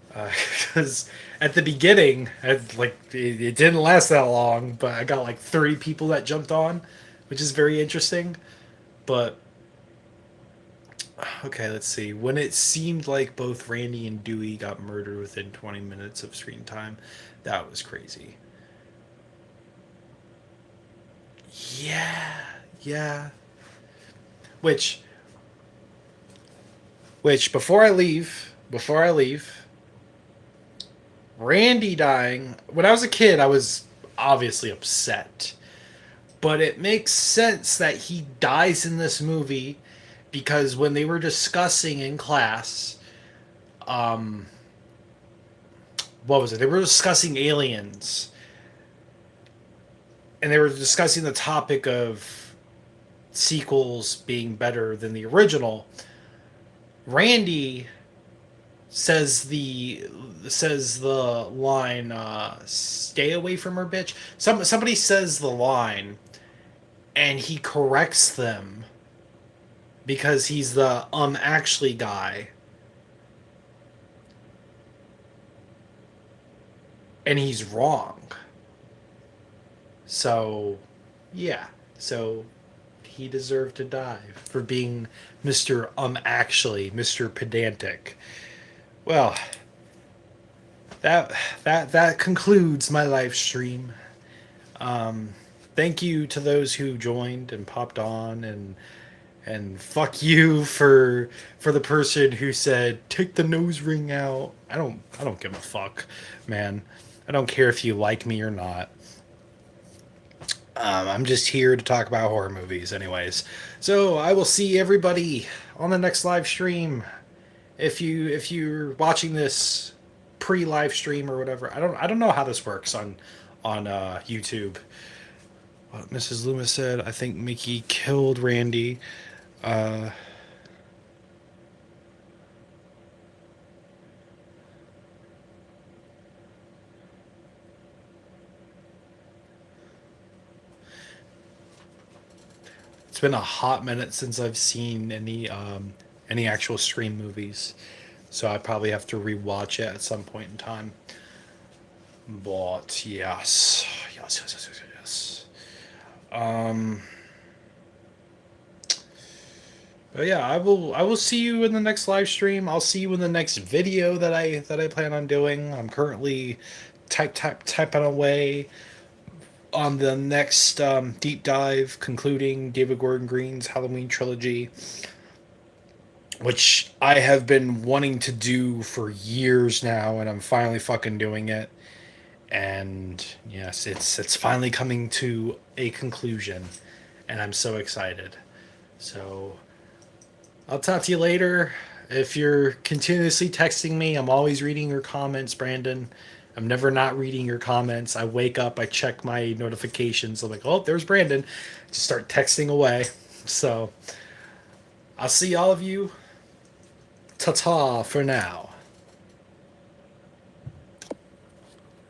Because at the beginning, it didn't last that long, but I got like 30 people that jumped on, which is very interesting. But okay, let's see. When it seemed like both Randy and Dewey got murdered within 20 minutes of screen time, that was crazy. Yeah, yeah. Which, which before I leave, Randy dying. When I was a kid, I was obviously upset, but it makes sense that he dies in this movie because when they were discussing in class, um, what was it? They were discussing aliens, and they were discussing the topic of sequels being better than the original. Randy says the line, "Stay away from her, bitch." Somebody says the line, and he corrects them because he's the actually guy, and he's wrong. So, yeah. So he deserved to die for being Mr. Actually, Mr. Pedantic. Well, that concludes my live stream. Thank you to those who joined and popped on, and fuck you for the person who said take the nose ring out. I don't give a fuck, man. I don't care if you like me or not. I'm just here to talk about horror movies, anyways. So I will see everybody on the next live stream. If you're watching this pre-live stream or whatever, I don't know how this works on YouTube. What Mrs. Loomis said, I think Mickey killed Randy. Uh, it's been a hot minute since I've seen any actual stream movies, so I probably have to rewatch it at some point in time. But yes. Um, but yeah, I will see you in the next live stream. I'll see you in the next video that I plan on doing. I'm currently typing away on the next deep dive concluding David Gordon Green's Halloween trilogy, which I have been wanting to do for years now, and I'm finally fucking doing it. And yes, it's finally coming to a conclusion, and I'm so excited. So I'll talk to you later. If you're continuously texting me, I'm always reading your comments, Brandon. I'm never not reading your comments. I wake up, I check my notifications. I'm like, oh, there's Brandon. Just start texting away. So I'll see all of you. Ta-ta for now.